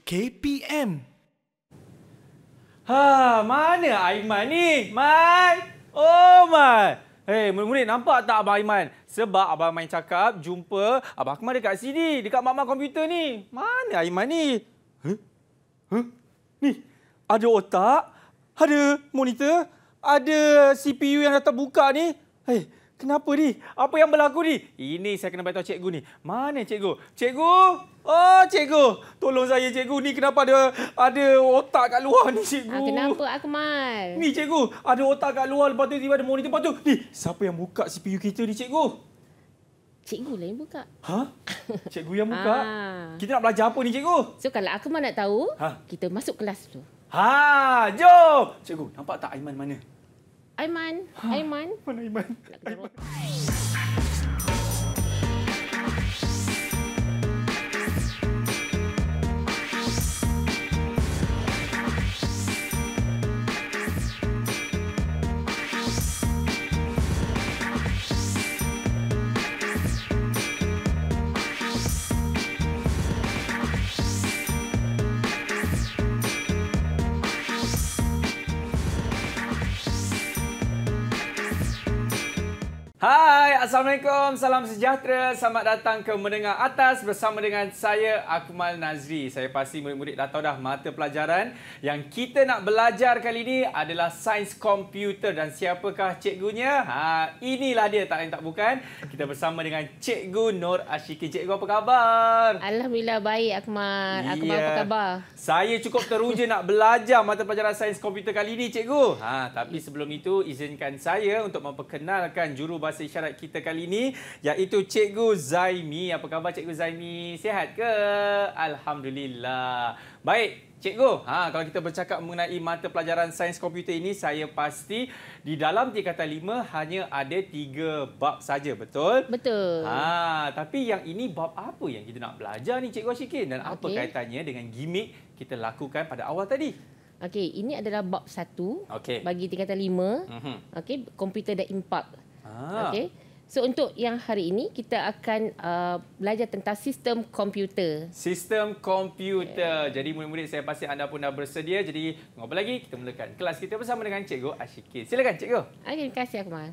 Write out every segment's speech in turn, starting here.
KPM. Mana Aiman ni? Man! Oh, Man! Hei, murid-murid nampak tak Abang Aiman? Sebab Abang Aiman cakap jumpa Abang Akmal dekat sini, dekat mak-mak komputer ni. Mana Aiman ni? Ni, ada otak, ada monitor, ada CPU yang dah terbuka ni. Hei, kenapa ni? Apa yang berlaku ni? Ini saya kena beritahu cikgu ni. Mana cikgu? Cikgu! Oh, cikgu! Tolong saya cikgu. Ni kenapa ada otak kat luar ni cikgu? Kenapa Akmal? Ni cikgu, ada otak kat luar. Lepas tu tiba ada monitor. Lepas tu, ni siapa yang buka CPU kita ni cikgu? Cikgu lah yang buka. Cikgu yang buka? Kita nak belajar apa ni cikgu? So kalau Akmal nak tahu, kita masuk kelas tu. Jom! Cikgu, nampak tak Aiman mana? Aiman. Mana Aiman? Hai, Assalamualaikum, salam sejahtera. Selamat datang ke Mendengar Atas bersama dengan saya, Akmal Nazri. Saya pasti murid-murid dah tahu dah mata pelajaran yang kita nak belajar kali ini adalah sains komputer. Dan siapakah cikgunya? Inilah dia, tak lain tak bukan. Kita bersama dengan Cikgu Nur Ashikin. Cikgu, apa khabar? Alhamdulillah baik Akmal. Akmal apa khabar? Saya cukup teruja nak belajar mata pelajaran sains komputer kali ini, cikgu. Tapi sebelum itu, izinkan saya untuk memperkenalkan juru bahasa isyarat kita kali ini, iaitu Cikgu Zaimi. Apa khabar Cikgu Zaimi? Sihat ke? Alhamdulillah. Baik, Cikgu. Kalau kita bercakap mengenai mata pelajaran sains komputer ini, saya pasti di dalam tingkatan 5 hanya ada 3 bab saja, betul? Betul. Tapi yang ini bab apa yang kita nak belajar ni Cikgu Ashikin? Dan apa kaitannya dengan gimmick kita lakukan pada awal tadi? Okey, ini adalah bab 1 bagi tingkatan 5. Okey, komputer dan impak. Okey. So untuk yang hari ini kita akan belajar tentang sistem komputer. Sistem komputer. Jadi murid-murid, saya pasti anda pun dah bersedia. Jadi tunggu apa lagi? Kita mulakan kelas kita bersama dengan Cikgu Ashikin. Silakan Cikgu. Terima kasih Akmal.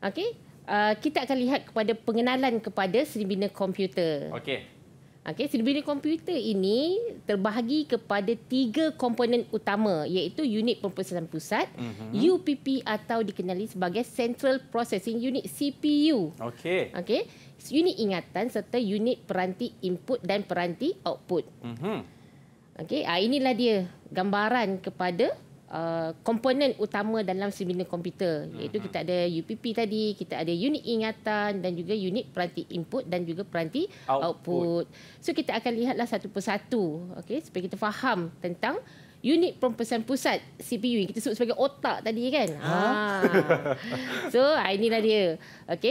Okey, kita akan lihat kepada pengenalan kepada seni bina komputer. Okey, seni bina komputer ini terbahagi kepada 3 komponen utama, iaitu unit pemprosesan pusat, UPP atau dikenali sebagai Central Processing Unit, CPU. Okey, unit ingatan serta unit peranti input dan peranti output. Okey, inilah dia gambaran kepada komponen utama dalam seni bina komputer, iaitu kita ada UPP tadi, kita ada unit ingatan dan juga unit peranti input dan juga peranti output. So kita akan lihatlah satu persatu, supaya kita faham tentang unit pemprosesan pusat, CPU yang kita sebut sebagai otak tadi kan. So inilah dia.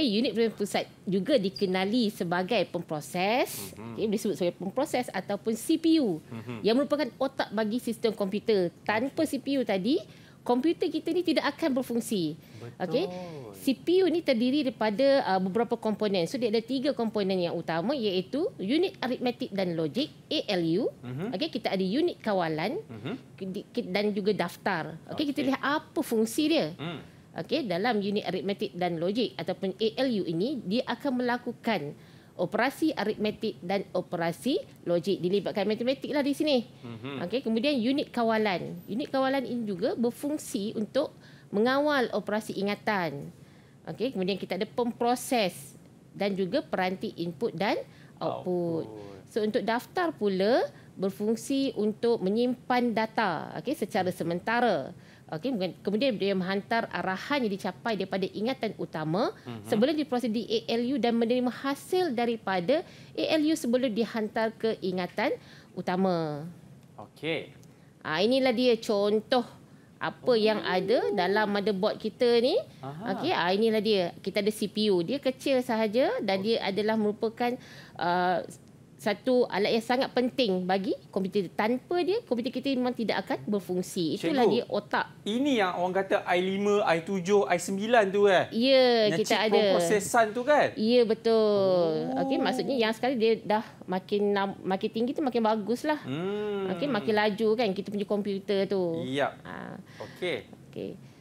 Unit pemprosesan pusat juga dikenali sebagai pemproses, boleh sebut sebagai pemproses ataupun CPU, yang merupakan otak bagi sistem komputer. Tanpa CPU tadi, komputer kita ni tidak akan berfungsi. CPU ni terdiri daripada beberapa komponen. So dia ada 3 komponen yang utama, iaitu unit aritmetik dan logik, ALU. Kita ada unit kawalan dan juga daftar. Kita lihat apa fungsi dia. Dalam unit aritmetik dan logik ataupun ALU ini, dia akan melakukan operasi aritmetik dan operasi logik. Dilibatkan matematik lah di sini. Kemudian unit kawalan. Unit kawalan ini juga berfungsi untuk mengawal operasi ingatan. Kemudian kita ada pemproses dan juga peranti input dan output. So untuk daftar pula berfungsi untuk menyimpan data secara sementara. Kemudian dia menghantar arahan yang dicapai daripada ingatan utama sebelum diproses di ALU dan menerima hasil daripada ALU sebelum dihantar ke ingatan utama. Inilah dia contoh apa yang ada dalam motherboard kita ni. Inilah dia. Kita ada CPU. Dia kecil sahaja dan dia adalah merupakan satu alat yang sangat penting bagi komputer. Tanpa dia, komputer kita memang tidak akan berfungsi. Itulah dia otak. Ini yang orang kata i5, i7, i9 tu Ya, yang kita chip ada. pemprosesan tu kan? Ya, betul. Okey, maksudnya yang sekali dia dah makin tinggi tu makin baguslah. Okey, makin laju kan kita punya komputer tu. Ya. Okey.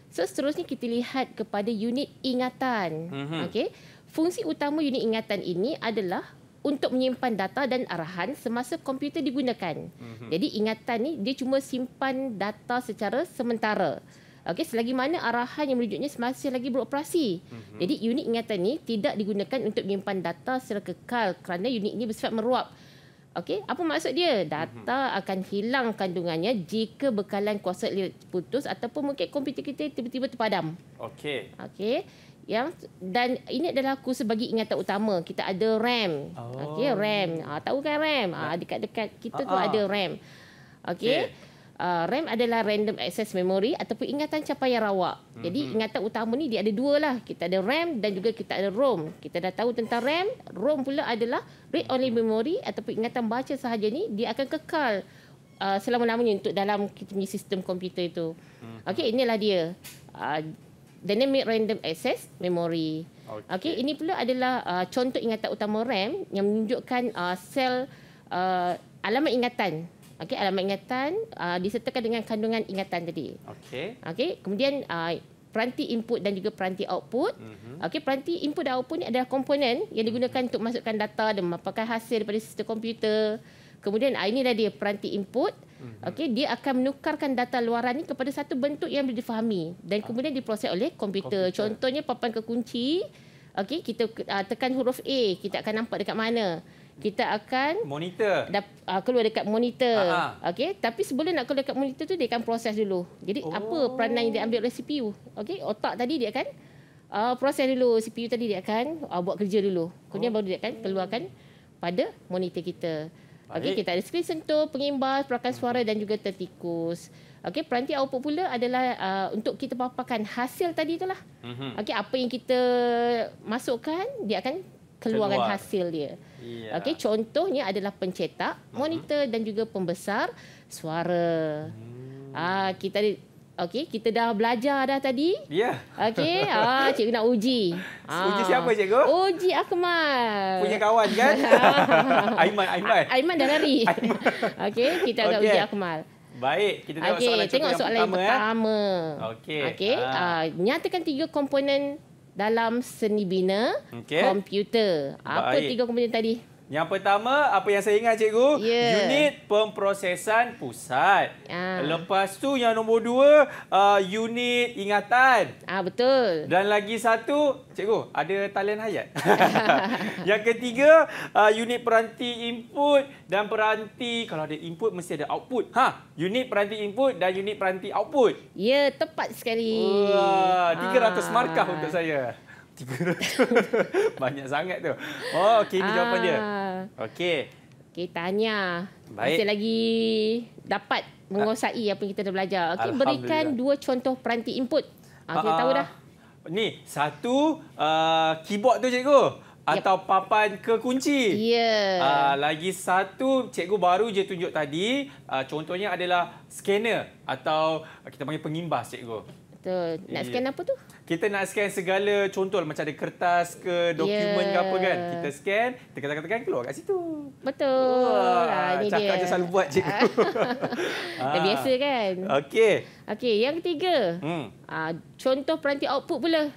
So, seterusnya kita lihat kepada unit ingatan. Okey. Fungsi utama unit ingatan ini adalah untuk menyimpan data dan arahan semasa komputer digunakan. Jadi ingatan ni dia cuma simpan data secara sementara. Okey, selagi mana arahan yang merujuknya masih lagi beroperasi. Jadi unit ingatan ni tidak digunakan untuk menyimpan data secara kekal kerana unit ini bersifat meruap. Okey, apa maksud dia? Data akan hilang kandungannya jika bekalan kuasa elektrik putus ataupun mungkin komputer kita tiba-tiba terpadam. Okey. Dan ini adalah kursus bagi ingatan utama. Kita ada RAM. Okey, RAM. Tahu kan RAM? Dekat-dekat kita tu ada RAM. Okey. RAM adalah random access memory ataupun ingatan capaian rawak. Jadi ingatan utama ni dia ada dua lah. Kita ada RAM dan juga kita ada ROM. Kita dah tahu tentang RAM. ROM pula adalah read only memory ataupun ingatan baca sahaja ni dia akan kekal selama-lamanya untuk dalam kita punya sistem komputer itu. Okey, inilah dia. Dynamic Random Access Memory. Okey, ini pula adalah contoh ingatan utama RAM yang menunjukkan sel alamat ingatan. Okey, alamat ingatan disertakan dengan kandungan ingatan tadi. Okey, kemudian peranti input dan juga peranti output. Okey, peranti input dan output ni adalah komponen yang digunakan untuk masukkan data dan memaparkan hasil daripada sistem komputer. Kemudian inilah dia peranti input. Okey, dia akan menukarkan data luaran ni kepada satu bentuk yang boleh difahami dan kemudian diproses oleh komputer. Contohnya papan kekunci. Okey, kita tekan huruf A, kita akan nampak dekat mana. Kita akan monitor. Keluar dekat monitor. Okey, tapi sebelum nak keluar dekat monitor tu dia akan proses dulu. Jadi apa peranan yang diambil oleh CPU? Okey, otak tadi dia akan proses dulu. CPU tadi dia akan buat kerja dulu. Kemudian baru dia akan keluarkan pada monitor kita. Okey, kita ada skrin sentuh, pengimbas, perakan suara dan juga tertikus. Okey, peranti output pula adalah untuk kita paparkan hasil tadi itulah. Okey, apa yang kita masukkan, dia akan keluarkan hasil dia. Okey, contohnya adalah pencetak, monitor dan juga pembesar suara. Kita dah belajar dah tadi. Ya. Okey, cikgu nak uji. Uji siapa cikgu? Uji Akmal. Punya kawan kan? Aiman dah lari. Okey, kita akan uji Akmal. Baik, kita tengok soalan yang pertama. Okey. Nyatakan 3 komponen dalam seni bina komputer. Apa 3 komponen tadi? Yang pertama, apa yang saya ingat cikgu? Unit pemprosesan pusat. Lepas tu yang nombor 2, unit ingatan. Betul. Dan lagi satu, cikgu, ada talian hayat. Yang ketiga, unit peranti input dan peranti, kalau ada input mesti ada output. Unit peranti input dan unit peranti output. Ya, tepat sekali. 300 markah untuk saya. 300. Banyak sangat tu. Okey, ini jawapan dia. Okey. Tanya. Baik. Masih lagi dapat menguasai apa yang kita dah belajar. Okey, berikan 2 contoh peranti input. Kita tahu dah. Ni, satu keyboard tu cikgu. Atau papan kekunci. Lagi satu, cikgu baru je tunjuk tadi. Contohnya adalah scanner atau kita panggil pengimbas, cikgu. Betul. Nak scan apa tu? Kita nak scan segala contoh macam ada kertas ke dokumen ke apa kan. Kita scan, tekan-tekan keluar kat situ. Betul. Ini cakap dia. je selalu buat cikgu. Dah biasa kan? Okey, yang ketiga. Contoh peranti output pula.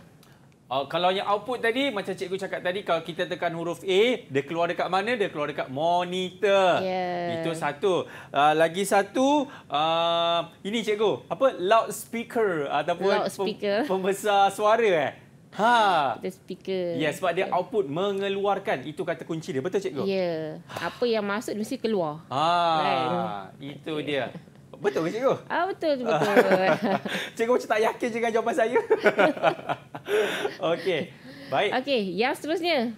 Kalau yang output tadi, macam cikgu cakap tadi, kalau kita tekan huruf A, dia keluar dekat mana? Dia keluar dekat monitor. Itu satu. Lagi satu, ini cikgu, apa? Loudspeaker ataupun pembesar suara. Speaker. Sebab dia output mengeluarkan. Itu kata kunci dia. Betul cikgu? Apa yang masuk mesti keluar. Itu dia. Betul ke cikgu? Betul. Cikgu macam tak yakin dengan jawapan saya. Okey. Baik. Okey, yang seterusnya.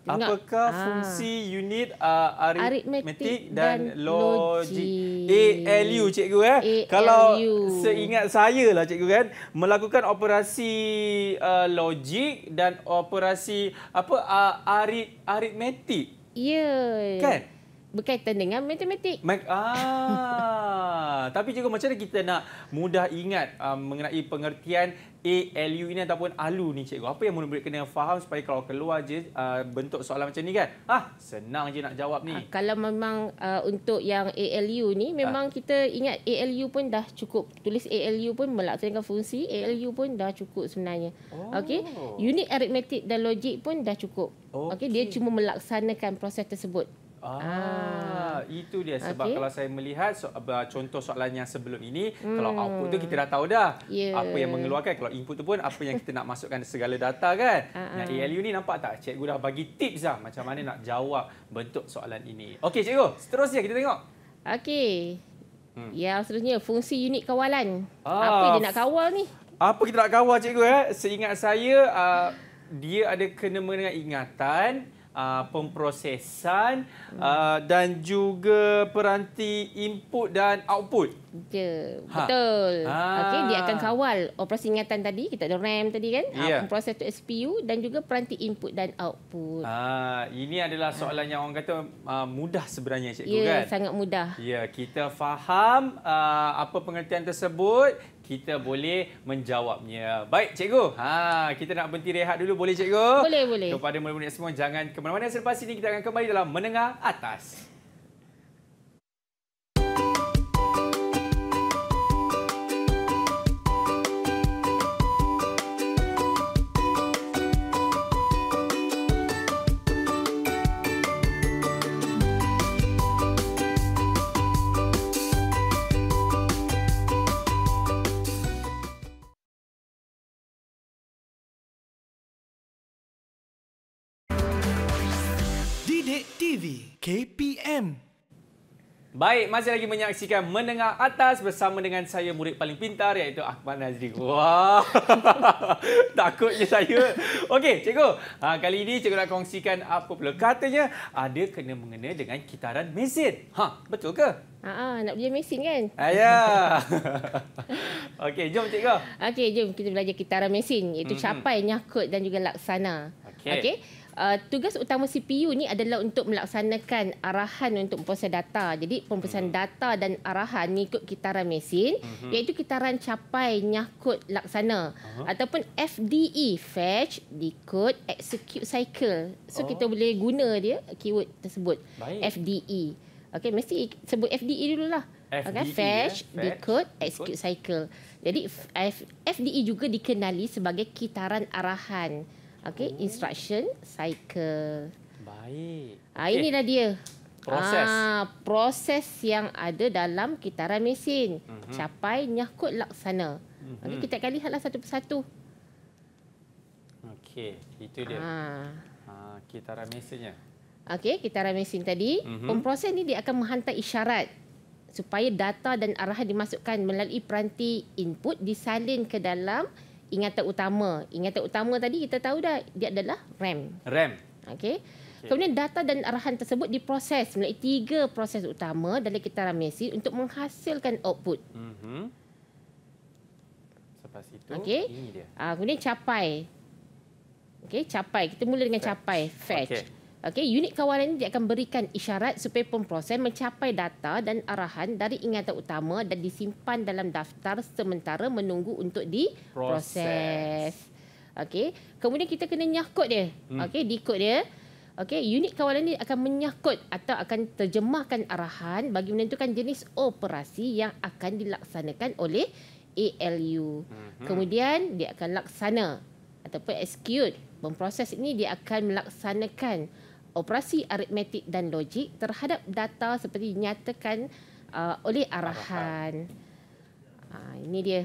Apakah fungsi unit aritmetik dan logik? ALU cikgu Kalau seingat saya lah cikgu kan, melakukan operasi logik dan operasi aritmetik. Ya. Kan? berkaitan dengan matematik. Tapi cikgu, macam mana kita nak mudah ingat mengenai pengertian ALU ini ataupun ALU ni cikgu? Apa yang murid-murid kena faham supaya kalau keluar je bentuk soalan macam ni kan, senang je nak jawab ni. Kalau memang untuk yang ALU ni, memang kita ingat ALU pun dah cukup. Tulis ALU pun melaksanakan fungsi, ALU pun dah cukup sebenarnya. Okey, unit aritmetik dan logik pun dah cukup. Okey, dia cuma melaksanakan proses tersebut. Itu dia sebab kalau saya melihat contoh soalan yang sebelum ini, kalau output tu kita dah tahu dah apa yang mengeluarkan, kalau input tu pun apa yang kita nak masukkan segala data kan. Yang ALU ni nampak tak, cikgu dah bagi tips dah macam mana nak jawab bentuk soalan ini. Okey cikgu, seterusnya kita tengok. Okey. Yang seterusnya fungsi unit kawalan. Apa dia nak kawal ni? Apa kita nak kawal cikgu? Seingat saya dia ada kena mengenai ingatan, pemprosesan dan juga peranti input dan output. Betul. Okey, dia akan kawal operasi ingatan tadi, kita ada RAM tadi kan, pemproses tu CPU dan juga peranti input dan output. Ini adalah soalan yang orang kata mudah sebenarnya cikgu kan? Sangat mudah. Kita faham apa pengertian tersebut, kita boleh menjawabnya. Baik cikgu, kita nak berhenti rehat dulu, boleh cikgu? Boleh. Kepada murid-murid semua, jangan ke mana-mana. Selepas ini kita akan kembali dalam Menengah Atas. TV KPM. Baik, masih lagi menyaksikan Menengah Atas bersama dengan saya, murid paling pintar, iaitu Ahmad Nazri. Wah, takutnya saya. Okey, cikgu. Kali ini cikgu nak kongsikan apa pula. Katanya ada kena mengena dengan kitaran mesin. Betul ke? Nak belajar mesin kan? Ya. Okey, jom cikgu. Okey, jom kita belajar kitaran mesin, iaitu capai, nyakut dan juga laksana. Okey. Tugas utama CPU ni adalah untuk melaksanakan arahan untuk memproses data. Jadi pemprosesan data dan arahan mengikut kitaran mesin, iaitu kitaran capai, nyakut, laksana, ataupun FDE, fetch, decode, execute cycle. So kita boleh guna dia keyword tersebut. FDE. Okey, mesti sebut FDE dululah. Fetch, decode, execute cycle. Jadi FDE juga dikenali sebagai kitaran arahan. Okey, instruction cycle. Baik. Inilah dia. Proses. Proses yang ada dalam kitaran mesin. Capai, nyakut, laksana. Okey, kita akan lihatlah satu persatu. Okey, itu dia. Kitaran mesinnya. Okey, kitaran mesin tadi, pemproses ni dia akan menghantar isyarat supaya data dan arahan dimasukkan melalui peranti input disalin ke dalam ingatan utama. Ingatan utama tadi kita tahu dah, dia adalah RAM. Okey. Kemudian data dan arahan tersebut diproses melalui 3 proses utama dalam kitaran mesin untuk menghasilkan output. Lepas itu, ini dia. Kemudian capai. Okey, capai. Kita mula dengan capai, fetch. Okey, unit kawalan ini dia akan berikan isyarat supaya pemproses mencapai data dan arahan dari ingatan utama dan disimpan dalam daftar sementara menunggu untuk diproses. Okey, kemudian kita kena nyakut dia. Okey, decode dia. Okey, unit kawalan ini akan menyakut atau akan terjemahkan arahan bagi menentukan jenis operasi yang akan dilaksanakan oleh ALU. Kemudian dia akan laksana ataupun execute. Pemproses ini dia akan melaksanakan operasi aritmetik dan logik terhadap data seperti dinyatakan oleh arahan. Ini dia.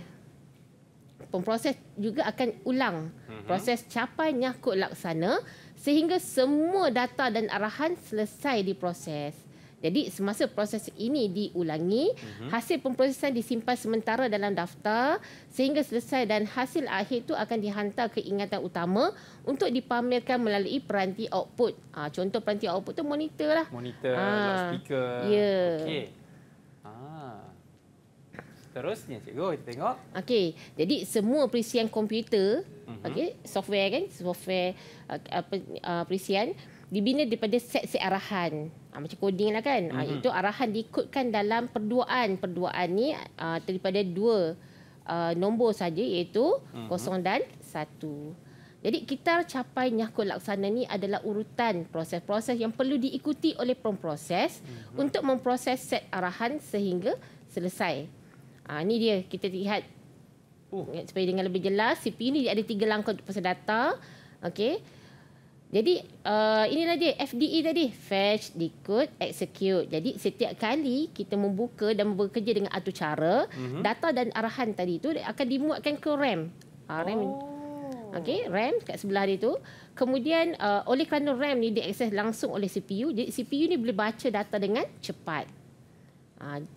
Pemproses juga akan ulang proses capai, nyakut, laksana sehingga semua data dan arahan selesai diproses. Jadi semasa proses ini diulangi, hasil pemprosesan disimpan sementara dalam daftar sehingga selesai dan hasil akhir itu akan dihantar ke ingatan utama untuk dipamerkan melalui peranti output. Contoh peranti output tu monitor lah. Monitor, loudspeaker. Ya. Okey. Seterusnya cikgu, kita tengok. Okey, jadi semua perisian komputer, software kan, software perisian dibina daripada set-set arahan. macam coding lah kan. Itu arahan dikodkan dalam perduaan. Perduaan ni daripada 2 nombor saja, iaitu 0 dan 1. Jadi kita capai nyahkut laksana ni adalah urutan proses-proses yang perlu diikuti oleh pemproses untuk memproses set arahan sehingga selesai. Ini dia, kita lihat supaya dengan lebih jelas. CPU ni ada 3 langkah untuk proses data. Okey. Jadi inilah dia FDE tadi, fetch, decode, execute. Jadi setiap kali kita membuka dan bekerja dengan atur cara, data dan arahan tadi tu akan dimuatkan ke RAM. RAM. Okey, RAM kat sebelah dia tu. Kemudian oleh kerana RAM ni diakses langsung oleh CPU, jadi CPU ni boleh baca data dengan cepat.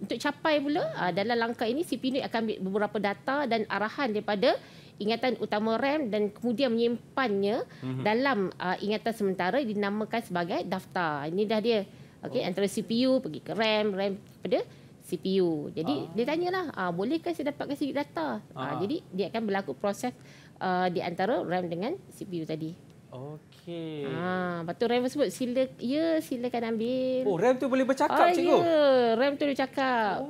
Untuk capai pula dalam langkah ini, CPU ni akan ambil beberapa data dan arahan daripada ingatan utama RAM dan kemudian menyimpannya dalam ingatan sementara dinamakan sebagai daftar. Ini dah dia. Okey, antara CPU pergi ke RAM, RAM kepada CPU. Jadi dia tanyalah, bolehkah saya dapatkan sedikit data? Jadi dia akan berlaku proses di antara RAM dengan CPU tadi. Okey. Lepas tu RAM sebut silakan ambil. RAM tu boleh bercakap, cikgu? Ya, RAM tu dia cakap.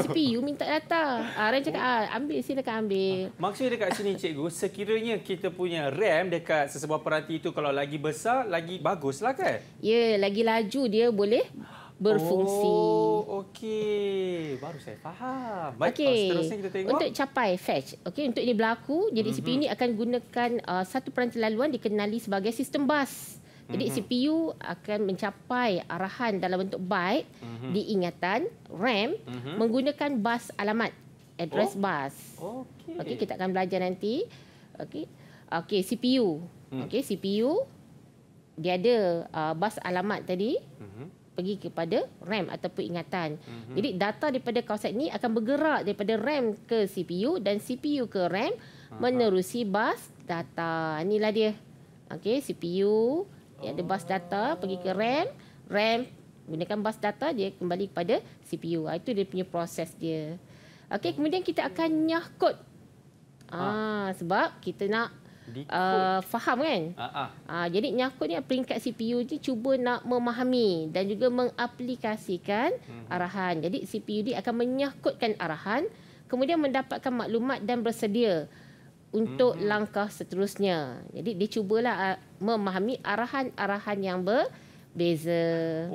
CPU minta data. RAM cakap ambil, silakan ambil. Maksudnya dekat sini, cikgu, sekiranya kita punya RAM dekat sesebuah peranti itu kalau lagi besar, lagi baguslah kan? Ya, lagi laju dia boleh berfungsi. Okey. Baru saya faham. Baik, seterusnya kita tengok. Untuk capai fetch. Okey, untuk ini berlaku, jadi CPU ini akan gunakan satu peranti laluan dikenali sebagai sistem bus. Jadi CPU akan mencapai arahan dalam bentuk byte di ingatan RAM menggunakan bus alamat, address bus. Okey, kita akan belajar nanti. Okey, CPU. Okey, CPU dia ada bus alamat tadi. Pergi kepada RAM ataupun ingatan. Jadi data daripada kawasan ini akan bergerak daripada RAM ke CPU dan CPU ke RAM menerusi bus data. Inilah dia. Okey, CPU dia ada bus data pergi ke RAM, RAM gunakan bus data dia kembali kepada CPU. Itu dia punya proses dia. Okey, kemudian kita akan nyahkut. Sebab kita nak faham kan? Jadi nyahkut ni peringkat CPU ni cuba nak memahami dan juga mengaplikasikan arahan. Jadi CPU ni akan menyahkutkan arahan, kemudian mendapatkan maklumat dan bersedia untuk langkah seterusnya. Jadi dia cubalah memahami arahan-arahan yang berbeza.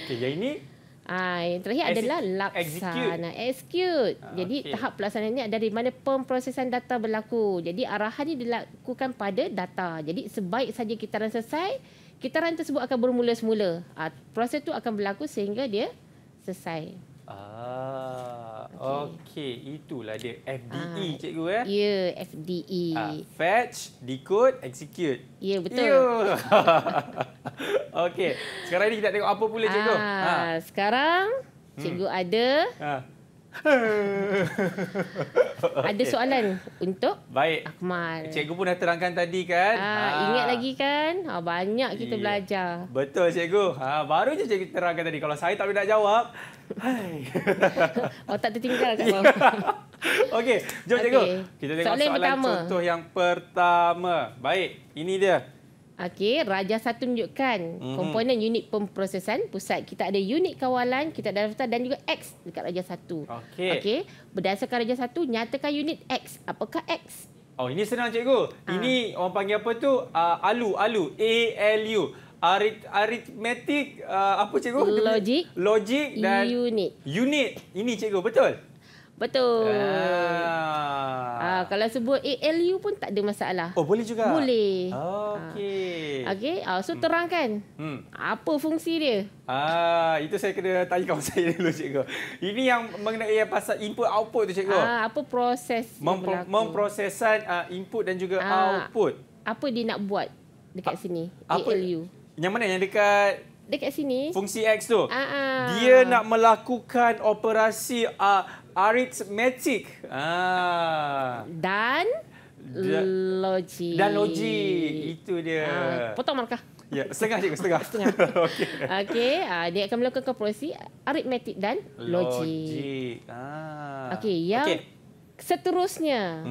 Okey, yang ini yang terakhir adalah laksana, execute. Jadi tahap pelaksanaan ini ada di mana pemprosesan data berlaku. Jadi arahan ini dilakukan pada data. Jadi sebaik saja kitaran selesai, kitaran tersebut akan bermula semula. Proses itu akan berlaku sehingga dia selesai. Okey, itulah dia FDE, cikgu ya. Ya, FDE. Fetch, decode, execute. Ya, betul. Okey, sekarang ni kita tengok apa pula, cikgu? Sekarang cikgu ada ada soalan untuk Akmal. Cikgu pun dah terangkan tadi kan? Ingat lagi kan? Banyak kita belajar. Betul, cikgu. Baru je cikgu terangkan tadi. Kalau saya tak boleh nak jawab, tak tertinggal kat bawah. Okey, jom cikgu. Kita tengok soalan contoh yang pertama. Baik, ini dia. Okey, Raja 1 menunjukkan komponen unit pemprosesan pusat. Kita ada unit kawalan, kita ada daftar dan juga X dekat Raja 1. Okey. Berdasarkan Raja 1, nyatakan unit X. Apakah X? Ini senang, cikgu. Ini orang panggil apa tu? ALU. A-L-U. Arithmetic, apa cikgu? Logik dan unit. Ini cikgu, betul? Betul. Kalau sebut ALU pun tak ada masalah. Boleh juga? Boleh. Okey. So terangkan. Apa fungsi dia? Itu saya kena tanya kawan saya dulu, cikgu. Ini yang mengenai pasal input output tu, cikgu. Apa proses memprosesan input dan juga output. Apa dia nak buat dekat sini? ALU. Yang mana? Yang dekat sini? Fungsi X tu. Dia nak melakukan operasi arithmetic. Dan logik. Itu dia. Potong markah. Ya, setengah, cikgu, setengah. Okey. Dia akan melakukan operasi arithmetic dan logik. Okey, yang seterusnya.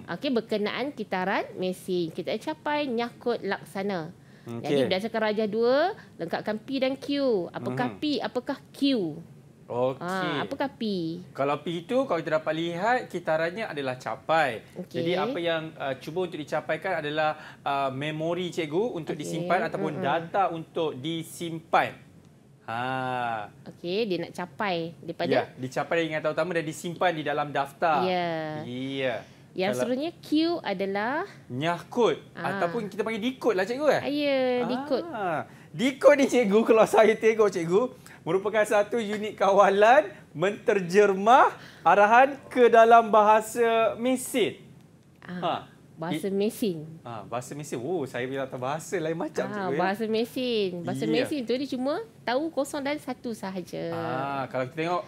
Okey, berkenaan kitaran mesin. Kita capai nyahkut laksana. Jadi berdasarkan rajah 2, lengkapkan P dan Q. Apakah P, apakah Q? Okey. Apakah P? Kalau P itu, kalau kita dapat lihat, kitarannya adalah capai. Jadi apa yang cuba untuk dicapaikan adalah memori cikgu untuk disimpan ataupun data untuk disimpan. Okey, dia nak capai daripada... Ya, dicapai dengan utama dan disimpan di dalam daftar. Ya. Ya. Yang seterusnya Q adalah... Nyah-kod. Ataupun kita panggil decode lah cikgu. Ya, decode. Decode ni cikgu, kalau saya tengok cikgu, merupakan satu unit kawalan menterjemah arahan ke dalam bahasa mesin. Bahasa mesin. Bahasa mesin. Saya bila tahu bahasa lain macam cikgu. Bahasa mesin. Bahasa mesin tu dia cuma tahu 0 dan 1 sahaja. Kalau kita tengok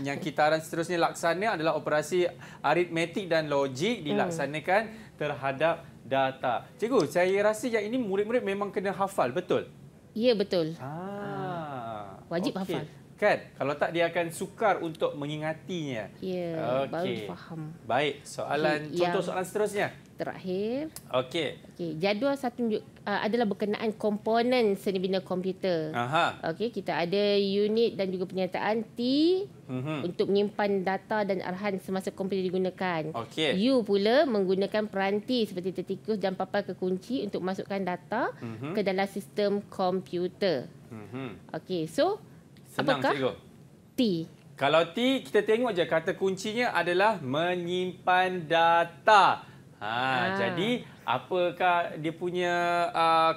yang kitaran seterusnya laksana adalah operasi aritmetik dan logik dilaksanakan terhadap data. Cikgu, saya rasa yang ini murid-murid memang kena hafal, betul? Ya, betul. Wajib hafal. Kan? Kalau tak, dia akan sukar untuk mengingatinya. Ya, baru faham. Baik, contoh soalan seterusnya. Terakhir. Okey. Jadual satu adalah berkenaan komponen seni bina komputer. Okey, kita ada unit dan juga pernyataan T untuk menyimpan data dan arahan semasa komputer digunakan. U pula menggunakan peranti seperti tertikus dan papan kekunci untuk masukkan data ke dalam sistem komputer. Okey, so senang, apakah cikgu? T? Kalau T, kita tengok je kata kuncinya adalah menyimpan data. Jadi apakah dia punya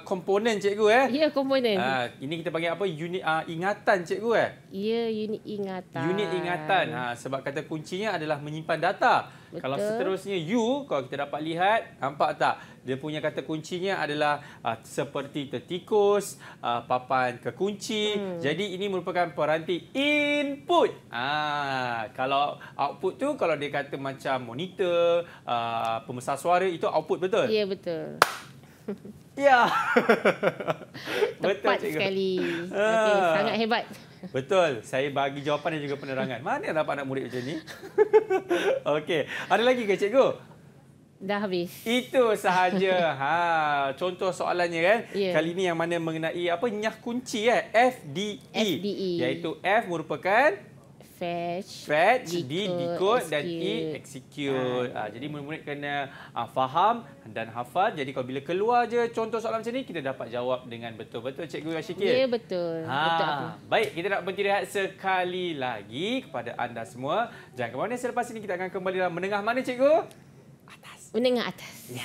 komponen cikgu? Ya, komponen. Ini kita panggil apa? Unit ingatan cikgu Ya, unit ingatan. Unit ingatan. Sebab kata kuncinya adalah menyimpan data. Betul. Kalau seterusnya U, kalau kita dapat lihat, nampak tak? Dia punya kata kuncinya adalah seperti tertikus, papan kekunci. Jadi ini merupakan peranti input. Kalau output tu, kalau dia kata macam monitor, pembesar suara, itu output, betul? Ya, betul. Ya. Tepat sekali. Okay, sangat hebat. Betul. Saya bagi jawapan dan juga penerangan. Mana yang dapat anak murid macam ni? Okey. Ada lagi ke cikgu? Dah habis. Itu sahaja. Contoh soalannya kan. Yeah. Kali ini yang mana mengenai apa? Nyah kunci FDE. Iaitu F merupakan fetch, D decode dan E execute. Jadi murid-murid kena faham dan hafal. Jadi kalau bila keluar je contoh soalan macam ni, kita dapat jawab dengan betul-betul Cikgu Rasyikil. Ya, betul. Betul apa? Baik, kita nak berhenti rehat sekali lagi kepada anda semua. Jangan ke mana, selepas ini kita akan kembali dalam menengah mana Cikgu? Atas. Menengah atas. Ya.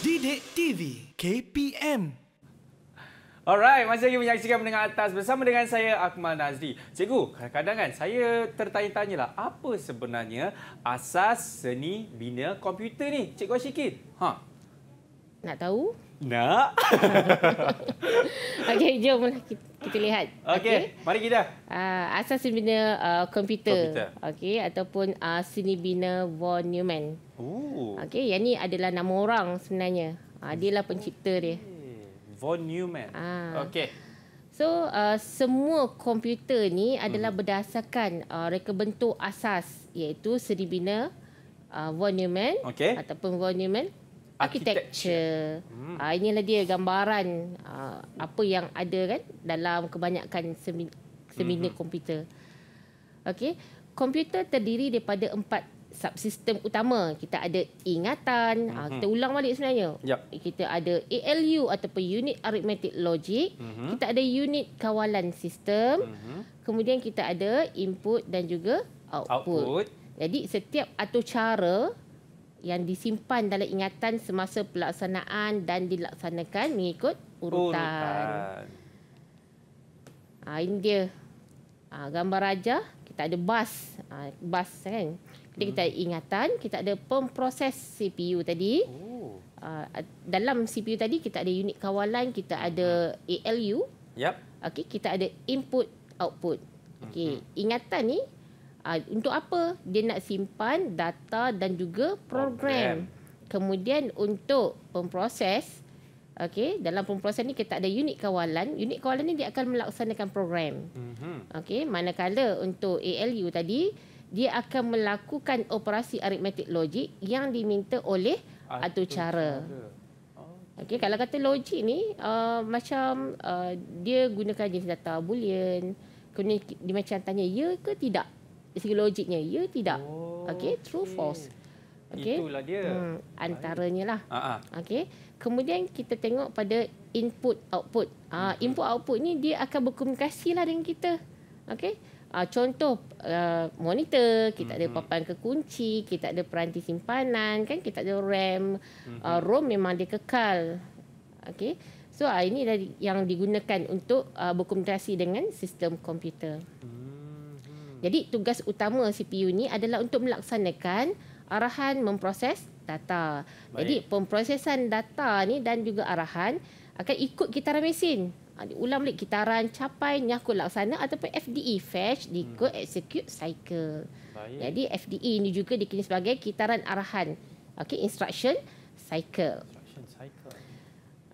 Didik TV KPM. Alright, masih lagi menyaksikan Menengah Atas bersama dengan saya Akmal Nazri. Cikgu, kadang-kadang kan saya tertanya-tanyalah apa sebenarnya asas seni bina komputer ni, Cikgu Rasyikil? Nak tahu? Nak. Okey, jomlah kita lihat. Okey, mari kita. Asas seni bina komputer. Okey, ataupun seni bina von Neumann. Okey, yang ni adalah nama orang sebenarnya. Dia lah pencipta dia. Von Neumann. Okey. So, semua komputer ni adalah berdasarkan reka bentuk asas, iaitu seni bina von Neumann ataupun von Neumann architecture. Inilah dia gambaran apa yang ada kan dalam kebanyakan seni bina komputer. Okey, komputer terdiri daripada 4 subsistem utama. Kita ada ingatan, kita ulang balik sebenarnya. Kita ada ALU ataupun unit arithmetic logic. Kita ada unit kawalan sistem. Kemudian kita ada input dan juga output. Jadi setiap atur cara yang disimpan dalam ingatan semasa pelaksanaan dan dilaksanakan mengikut urutan. Ini dia. Gambar raja, kita ada bus. Bus kan. Jadi kita ada ingatan, kita ada pemproses CPU tadi. Dalam CPU tadi kita ada unit kawalan, kita ada ALU. okey, kita ada input, output. Okey, ingatan ni untuk apa? Dia nak simpan data dan juga program. Kemudian untuk pemproses, okey, dalam pemproses ni kita ada unit kawalan. Unit kawalan ni dia akan melaksanakan program. Okey, manakala untuk ALU tadi, dia akan melakukan operasi aritmetik logik yang diminta oleh atur-cara. Okey, kalau kata logik ni macam dia gunakan jenis data boolean. Kemudian dia macam tanya ya ke tidak. Dari segi logiknya ya tidak. Okey, true false. Okey. Itulah dia. Antaranya lah. Okey. Kemudian kita tengok pada input output. Input output ni dia akan berkomunikasi lah dengan kita. Okey. Contoh monitor, kita ada papan kekunci, kita ada peranti simpanan, kan kita ada RAM. ROM memang dia kekal. Okey. So ini yang digunakan untuk berkomunikasi dengan sistem komputer. Jadi tugas utama CPU ni adalah untuk melaksanakan arahan memproses data. Jadi pemprosesan data ni dan juga arahan akan ikut kitaran mesin. Ulang balik kitaran, capai, nyakut laksana ataupun FDE, fetch, decode, execute, cycle. Jadi FDE ni juga dikira sebagai kitaran arahan. Okey, instruction cycle.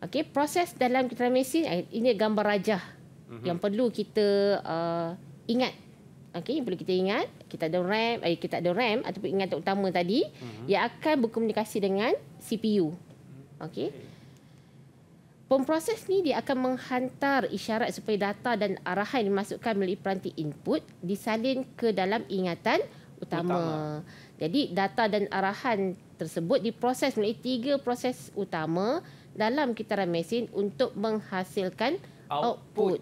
Okey, proses dalam kitaran mesin, ini gambar rajah yang perlu kita ingat. Okey, yang perlu kita ingat, kita ada RAM ataupun ingatan utama tadi, dia akan berkomunikasi dengan CPU. Okey. Pemproses ni dia akan menghantar isyarat supaya data dan arahan yang dimasukkan melalui peranti input disalin ke dalam ingatan utama. Jadi data dan arahan tersebut diproses melalui 3 proses utama dalam kitaran mesin untuk menghasilkan output.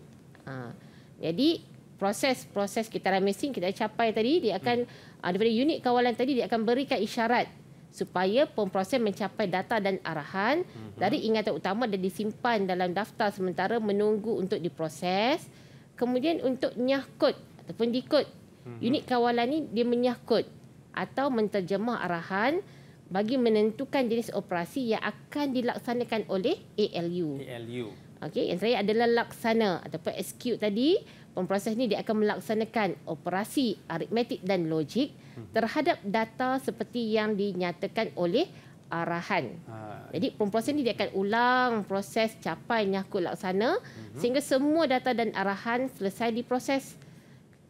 Jadi proses kitaran mesin kita capai tadi, dia akan daripada unit kawalan tadi dia akan berikan isyarat supaya pemproses mencapai data dan arahan dari ingatan utama dan disimpan dalam daftar sementara menunggu untuk diproses. Kemudian untuk nyahkut ataupun decode, unit kawalan ni dia menyahkut atau menterjemah arahan bagi menentukan jenis operasi yang akan dilaksanakan oleh ALU. Okey, yang terakhir adalah laksana ataupun execute tadi. Pemproses ni dia akan melaksanakan operasi aritmetik dan logik terhadap data seperti yang dinyatakan oleh arahan. Jadi pemproses ni dia akan ulang proses capai, nyahkut, laksana sehingga semua data dan arahan selesai diproses.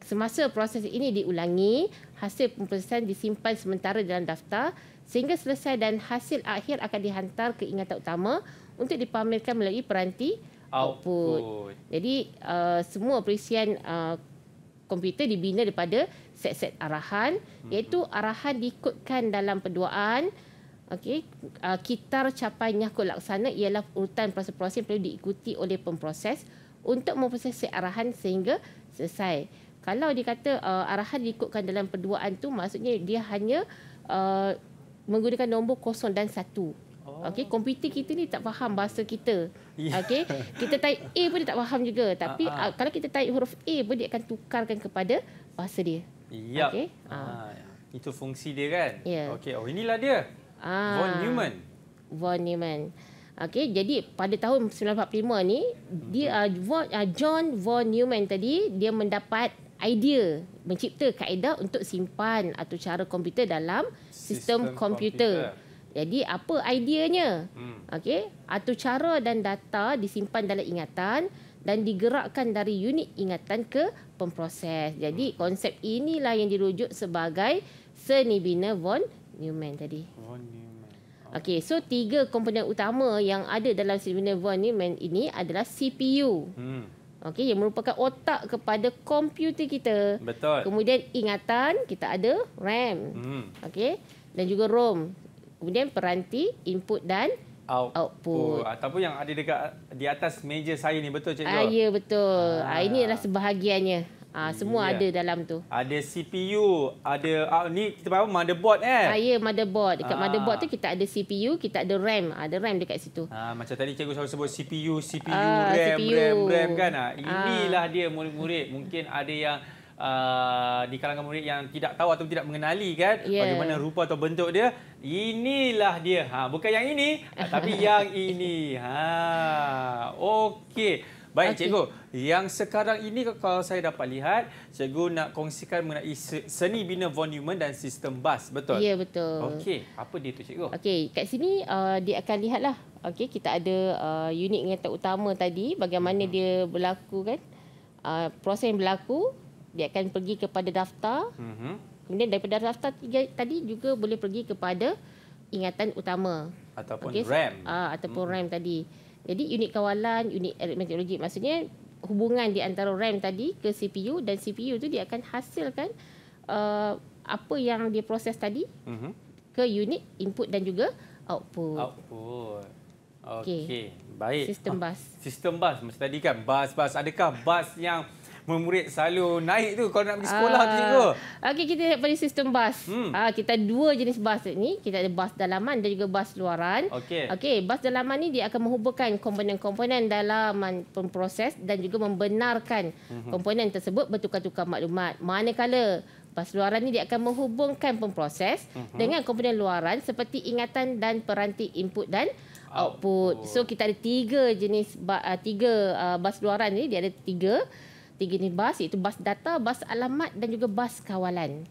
Semasa proses ini diulangi, hasil pemprosesan disimpan sementara dalam daftar sehingga selesai dan hasil akhir akan dihantar ke ingatan utama untuk dipamerkan melalui peranti output. Jadi semua perisian komputer dibina daripada set-set arahan, iaitu arahan diikutkan dalam peduaan. Okey, kitar capai, nyahkut, laksana ialah urutan proses-proses yang perlu diikuti oleh pemproses untuk memproses set arahan sehingga selesai. Kalau dikata arahan diikutkan dalam peduaan tu, maksudnya dia hanya menggunakan nombor 0 dan 1. Okey, komputer kita ni tak faham bahasa kita. Okey, kita type A pun dia tak faham juga. Tapi kalau kita type huruf A pun dia akan tukarkan kepada bahasa dia. Okey. Itu fungsi dia kan? Okey, inilah dia. Von Neumann. Okey, jadi pada tahun 1945 ni dia John von Neumann tadi dia mendapat idea mencipta kaedah untuk simpan atau cara komputer dalam sistem komputer. Jadi apa ideanya? Okey, atur cara dan data disimpan dalam ingatan dan digerakkan dari unit ingatan ke pemproses. Jadi konsep inilah yang dirujuk sebagai seni bina von Neumann tadi. Okey, so 3 komponen utama yang ada dalam seni bina von Neumann ini adalah CPU. Okey, yang merupakan otak kepada komputer kita. Betul. Kemudian ingatan, kita ada RAM. Okey, dan juga ROM. Kemudian peranti, input dan output. Ataupun yang ada dekat di atas meja saya ni, betul cikgu? Ya, betul. Ini adalah sebahagiannya. Semua ada dalam tu. Ada CPU, ada ni kita panggil motherboard kan? Ya, motherboard. Dekat motherboard tu kita ada CPU, kita ada RAM. Ada RAM dekat situ. Macam tadi cikgu selalu sebut CPU, RAM kan? Inilah dia murid-murid. Mungkin ada yang di kalangan murid yang tidak tahu atau tidak mengenali kan bagaimana rupa atau bentuk dia. Inilah dia. Bukan yang ini tapi yang ini. Okey. Baik, Okey. cikgu. Yang sekarang ini kalau saya dapat lihat, cikgu nak kongsikan mengenai seni bina von Neumann dan sistem bas. Betul? Ya, betul. Okey, apa dia tu, cikgu? Okey, kat sini dia akan lihatlah. Okey, kita ada unit ingatan utama tadi, bagaimana dia berlaku kan. Proses yang berlaku, dia akan pergi kepada daftar. Kemudian daripada daftar tadi juga boleh pergi kepada ingatan utama. Ataupun Okey, RAM. Ataupun RAM tadi. Jadi unit kawalan, unit aritmetik logik, maksudnya hubungan di antara RAM tadi ke CPU, dan CPU tu dia akan hasilkan apa yang dia proses tadi ke unit input dan juga output. Output. Okey. Baik. Sistem bas. Sistem bas. Macam tadi kan, bas-bas. Adakah bas yang murid selalu naik tu kalau nak pergi sekolah tu, cikgu? Okey, kita lihat pada sistem bas. Kita ada dua jenis bas ni. Kita ada bas dalaman dan juga bas luaran. Okey, bas dalaman ni dia akan menghubungkan komponen-komponen dalaman pemproses dan juga membenarkan komponen tersebut bertukar-tukar maklumat. Manakala bas luaran ni dia akan menghubungkan pemproses dengan komponen luaran seperti ingatan dan peranti input dan output. So kita ada tiga jenis bas luaran ni, dia ada tiga jenis bas, iaitu bas data, bas alamat dan juga bas kawalan.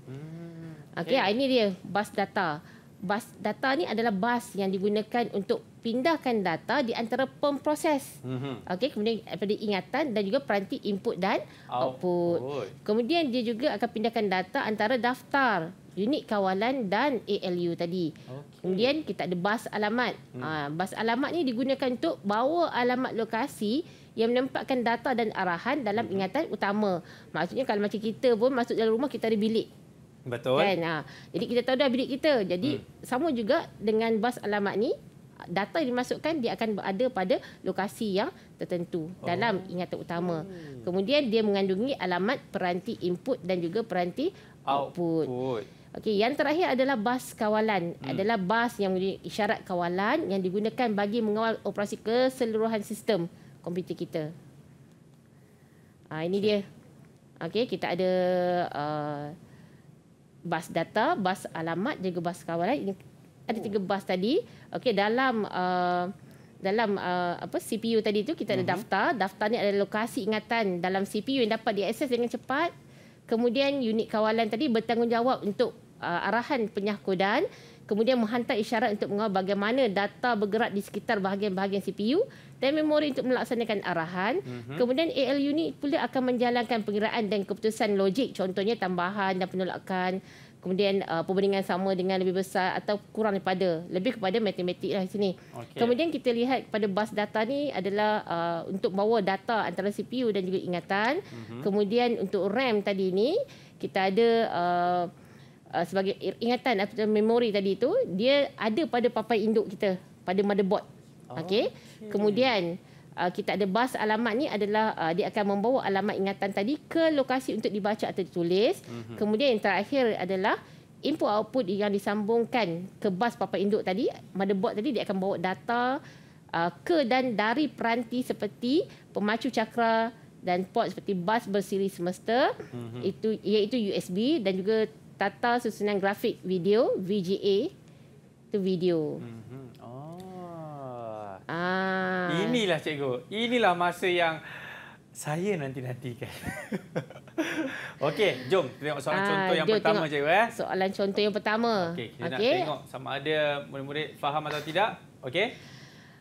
Okey, ini dia bas data. Bas data ni adalah bas yang digunakan untuk pindahkan data di antara pemproses. Okey, kemudian daripada ingatan dan juga peranti input dan output. Kemudian dia juga akan pindahkan data antara daftar, unit kawalan dan ALU tadi. Kemudian kita ada bas alamat. Bas alamat ni digunakan untuk bawa alamat lokasi yang menempatkan data dan arahan dalam ingatan utama. Maksudnya kalau macam kita pun masuk dalam rumah, kita ada bilik. Betul. Kan? Jadi kita tahu dah bilik kita. Jadi sama juga dengan bas alamat ni, data yang dimasukkan dia akan berada pada lokasi yang tertentu dalam ingatan utama. Kemudian dia mengandungi alamat peranti input dan juga peranti output. Okey, yang terakhir adalah bas kawalan. Adalah bas yang mempunyai isyarat kawalan yang digunakan bagi mengawal operasi keseluruhan sistem komputer kita. Ini dia. Okey, kita ada bas data, bas alamat juga bas kawalan. Ini ada tiga bas tadi. Okey, dalam CPU tadi tu kita ada daftar. Daftar ni adalah lokasi ingatan dalam CPU yang dapat diakses dengan cepat. Kemudian unit kawalan tadi bertanggungjawab untuk arahan penyahkodan. Kemudian menghantar isyarat untuk mengawal bagaimana data bergerak di sekitar bahagian-bahagian CPU dan memori untuk melaksanakan arahan. Kemudian ALU ni pula akan menjalankan pengiraan dan keputusan logik, contohnya tambahan dan penolakan. Kemudian perbandingan sama dengan lebih besar atau kurang daripada, lebih kepada matematik lah di sini. Kemudian kita lihat pada bas data ni adalah untuk bawa data antara CPU dan juga ingatan. Kemudian untuk RAM tadi ni kita ada sebagai ingatan atau memori tadi tu, dia ada pada papan induk kita, pada motherboard. Okey. Kemudian kita ada bas alamat ni adalah dia akan membawa alamat ingatan tadi ke lokasi untuk dibaca atau ditulis. Kemudian yang terakhir adalah input output yang disambungkan ke bas papan induk tadi, motherboard tadi, dia akan bawa data ke dan dari peranti seperti pemacu cakra dan port seperti bas bersiri semesta, iaitu USB, dan juga tata susunan grafik video VGA, itu video. Inilah cikgu. Inilah masa yang saya nanti-nantikan. Okey, jom tengok soalan contoh yang pertama, cikgu. Soalan contoh yang pertama. Okey, kita nak tengok sama ada murid-murid faham atau tidak. Okey.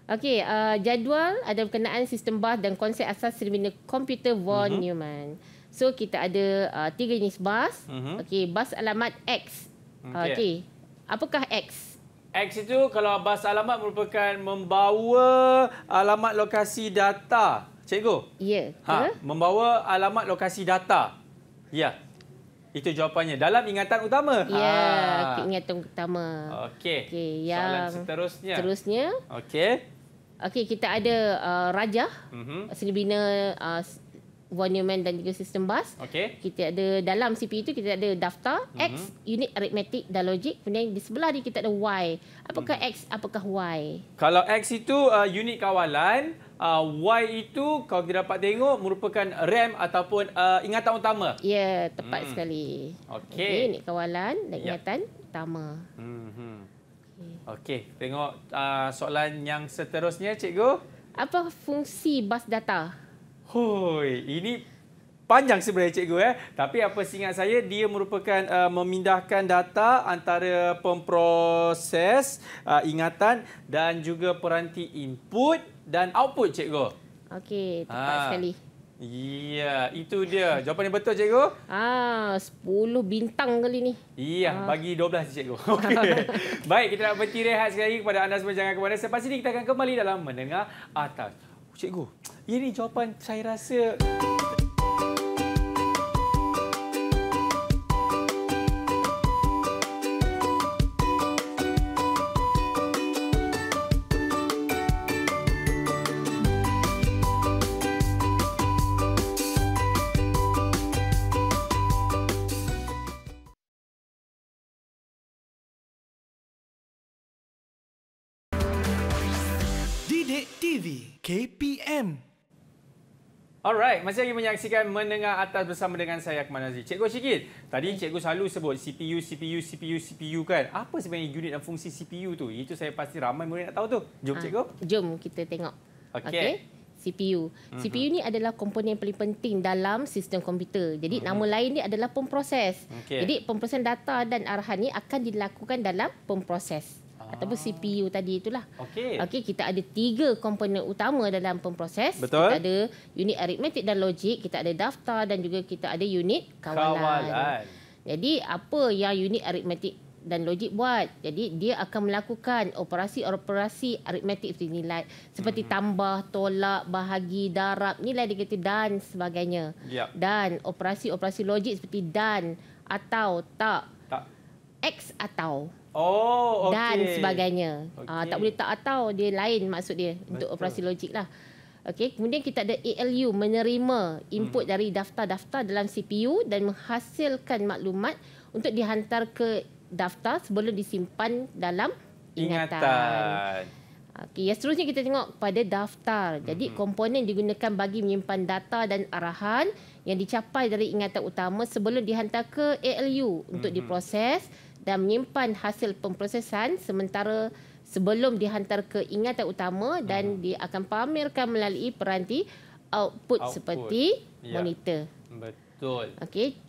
Okey, jadual ada berkenaan sistem bas dan konsep asas seni komputer von Neumann. So kita ada tiga jenis bas. Okey, bas alamat X. Okey. Apakah X? X itu kalau bas alamat merupakan membawa alamat lokasi data. Cikgu? Ya. Membawa alamat lokasi data. Ya. Itu jawapannya dalam ingatan utama. Ya, ingatan utama. Okey. Yang soalan seterusnya. Okey, kita ada rajah. Seni bina von Neumann dan juga sistem bas. Kita ada dalam CPU itu kita ada daftar X, unit aritmetik dan logik. Kemudian di sebelah ni kita ada Y. Apakah X, apakah Y? Kalau X itu unit kawalan, Y itu kalau kita dapat tengok merupakan RAM ataupun ingatan utama. Ya, tepat sekali. Okey, unit kawalan dan ingatan utama. Okey, tengok soalan yang seterusnya, cikgu. Apa fungsi bas data? Hoi, ini panjang sebenarnya cikgu Tapi apa seingat saya dia merupakan memindahkan data antara pemproses ingatan dan juga peranti input dan output cikgu. Okey, tepat sekali. Ya, itu dia. Jawapan yang betul cikgu? 10 bintang kali ni. Iya, bagi 12 cikgu. Okey. Baik, kita nak berhenti rehat sekali kepada anda semua, jangan ke mana. Selepas ini kita akan kembali dalam Menengah Atas. Cikgu, ini jawapan saya rasa Didik TV KPM. Alright, masih lagi menyaksikan Menengah Atas bersama dengan saya Akmal Nazir. Cikgu sikit. Tadi cikgu selalu sebut CPU kan. Apa sebenarnya unit dan fungsi CPU tu? Itu saya pasti ramai murid nak tahu tu. Jom cikgu. Jom kita tengok. Okey. CPU. CPU ni adalah komponen yang paling penting dalam sistem komputer. Jadi nama lain dia adalah pemproses. Jadi pemprosesan data dan arahan ni akan dilakukan dalam pemproses. Ataupun CPU tadi itulah. Okey, kita ada 3 komponen utama dalam pemproses. Betul. Kita ada unit aritmetik dan logik, kita ada daftar dan juga kita ada unit kawalan. Jadi apa yang unit aritmetik dan logik buat? Jadi dia akan melakukan operasi-operasi aritmetik seperti nilai, seperti tambah, tolak, bahagi, darab, nilai negatif dan sebagainya. Dan operasi-operasi logik seperti dan, atau, tak. X atau. Dan sebagainya. Tak boleh tak atau, dia lain maksud dia. Betul. Untuk operasi logik lah. Kemudian kita ada ALU, menerima input dari daftar-daftar dalam CPU dan menghasilkan maklumat untuk dihantar ke daftar sebelum disimpan dalam ingatan. Yang seterusnya kita tengok pada daftar. Jadi komponen digunakan bagi menyimpan data dan arahan yang dicapai dari ingatan utama sebelum dihantar ke ALU untuk diproses dan menyimpan hasil pemprosesan sementara sebelum dihantar ke ingatan utama dan dia akan pamerkan melalui peranti output seperti monitor. Betul.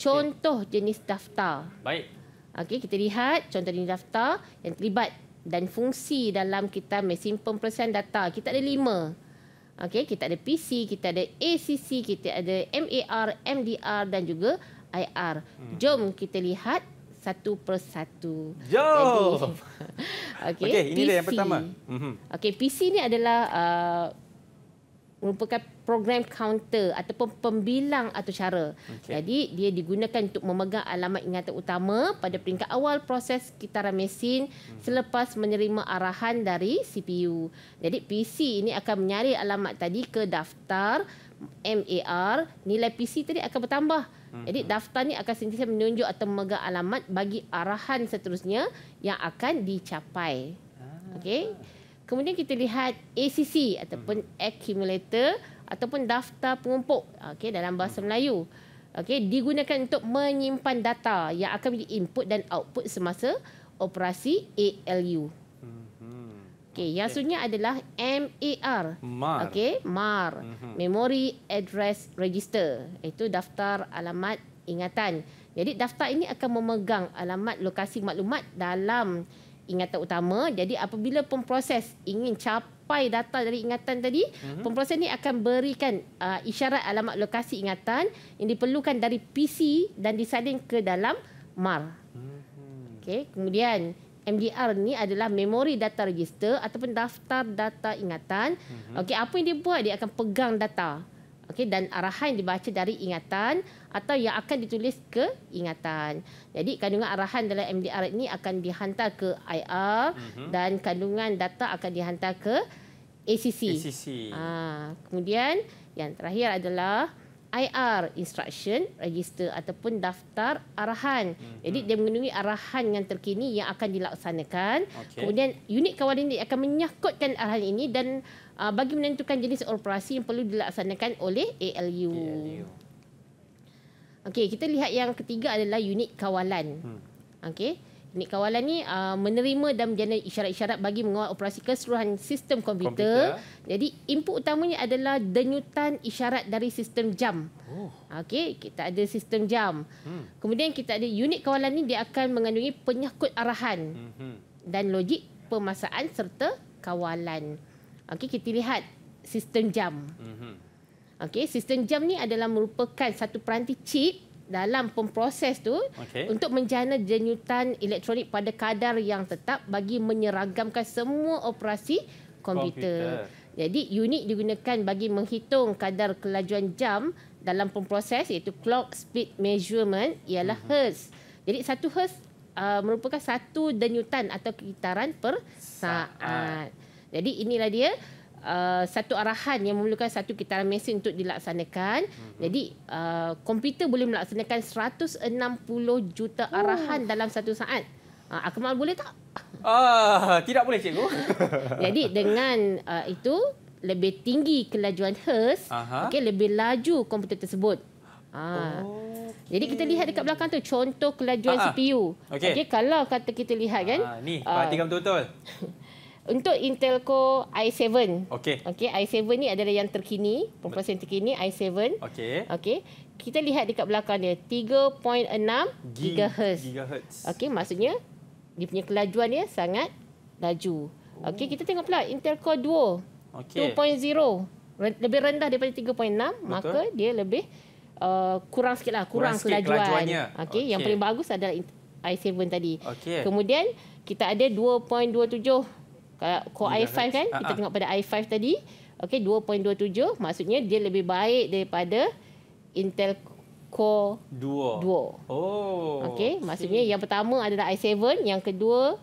Contoh jenis daftar. Baik. Kita lihat contoh jenis daftar yang terlibat dan fungsi dalam kita mesin pemprosesan data. Kita ada 5. Kita ada PC, kita ada ACC, kita ada MAR, MDR dan juga IR. Jom kita lihat satu persatu. Jom. Ini dia yang pertama. PC ni adalah merupakan program counter ataupun pembilang atau cara. Jadi dia digunakan untuk memegang alamat ingatan utama pada peringkat awal proses kitaran mesin selepas menerima arahan dari CPU. Jadi PC ini akan menyari alamat tadi ke daftar MAR, nilai PC tadi akan bertambah. Jadi daftar ni akan sentiasa menunjuk atau memegang alamat bagi arahan seterusnya yang akan dicapai. Kemudian kita lihat ACC ataupun accumulator ataupun daftar pengumpul dalam bahasa Melayu. Digunakan untuk menyimpan data yang akan menjadi input dan output semasa operasi ALU. Yang seterusnya adalah MAR. MAR. Memory Address Register. Itu daftar alamat ingatan. Jadi daftar ini akan memegang alamat lokasi maklumat dalam ingatan utama. Jadi apabila pemproses ingin capai data dari ingatan tadi, pemproses ini akan berikan isyarat alamat lokasi ingatan yang diperlukan dari PC dan disalin ke dalam MAR. Kemudian MDR ni adalah Memory Data Register ataupun daftar data ingatan. Apa yang dia buat? Dia akan pegang data. Dan arahan yang dibaca dari ingatan atau yang akan ditulis ke ingatan. Jadi kandungan arahan dalam MDR ini akan dihantar ke IR dan kandungan data akan dihantar ke ACC. Kemudian yang terakhir adalah IR, Instruction Register ataupun daftar arahan. Jadi dia mengandungi arahan yang terkini yang akan dilaksanakan. Kemudian unit kawalan ini akan menyangkutkan arahan ini dan bagi menentukan jenis operasi yang perlu dilaksanakan oleh ALU. Kita lihat yang ketiga adalah unit kawalan. Unit kawalan ni menerima dan menjana isyarat-isyarat bagi mengawal operasi keseluruhan sistem komputer. Jadi input utamanya adalah denyutan isyarat dari sistem jam. Okey, kita ada sistem jam. Kemudian kita ada unit kawalan ni, dia akan mengandungi penyakut arahan dan logik pemasaan serta kawalan. Okey, kita lihat sistem jam. Okey, sistem jam ni adalah merupakan satu peranti chip dalam pemproses tu untuk menjana denyutan elektronik pada kadar yang tetap bagi menyeragamkan semua operasi komputer. Jadi unit digunakan bagi menghitung kadar kelajuan jam dalam pemproses, iaitu clock speed measurement, ialah hertz. Jadi 1 hertz merupakan satu denyutan atau kitaran per saat. Jadi inilah dia satu arahan yang memerlukan satu kitaran mesin untuk dilaksanakan. Jadi komputer boleh melaksanakan 160 juta arahan dalam satu saat. Akmal boleh tak? Tidak boleh, cikgu. Jadi dengan itu lebih tinggi kelajuan hertz, lebih laju komputer tersebut. Jadi kita lihat dekat belakang tu contoh kelajuan CPU. Kalau kata kita lihat kan, ni perhatikan betul-betul. Untuk Intel Core i7. i7 ni adalah yang terkini, pemproses terkini i7. Kita lihat dekat belakang dia 3.6 GHz. Maksudnya dia punya kelajuan dia sangat laju. Kita tengok pula Intel Core Duo 2.0. Lebih rendah daripada 3.6, maka dia lebih kurang sikitlah, kurang kelajuan. Yang paling bagus adalah i7 tadi. Kemudian kita ada 2.27 Core i5 kan, kita tengok pada i5 tadi. 2.27, maksudnya dia lebih baik daripada Intel Core Duo. Maksudnya yang pertama adalah i7, yang kedua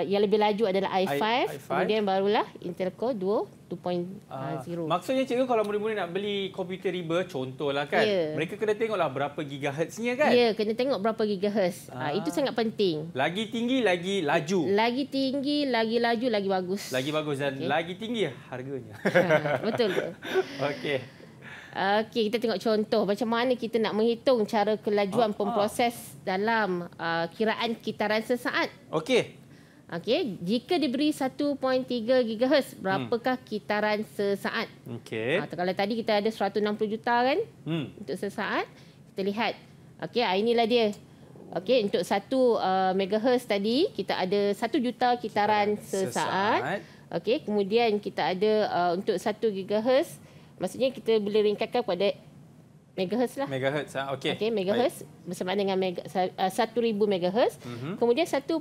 yang lebih laju adalah i5, kemudian barulah Intel Core Duo 2.0. Maksudnya cikgu, kalau murid-murid nak beli komputer riba, contohlah kan, mereka kena tengoklah berapa gigahertznya kan? Kena tengok berapa gigahertz. Itu sangat penting. Lagi tinggi, lagi laju. Lagi tinggi, lagi laju, lagi bagus. Lagi bagus dan lagi tinggi harganya. Betul. Kita tengok contoh macam mana kita nak menghitung cara kelajuan pemproses dalam kiraan kitaran sesaat. Jika diberi 1.3 GHz, berapakah kitaran sesaat? Kalau tadi kita ada 160 juta kan untuk sesaat. Kita lihat. Inilah dia. Untuk 1 MHz tadi kita ada 1 juta kitaran sesaat. Kemudian kita ada untuk 1 GHz, maksudnya kita boleh ringkaskan pada megahertz lah. Megahertz bersamaan dengan 1000 megahertz. Kemudian 1.1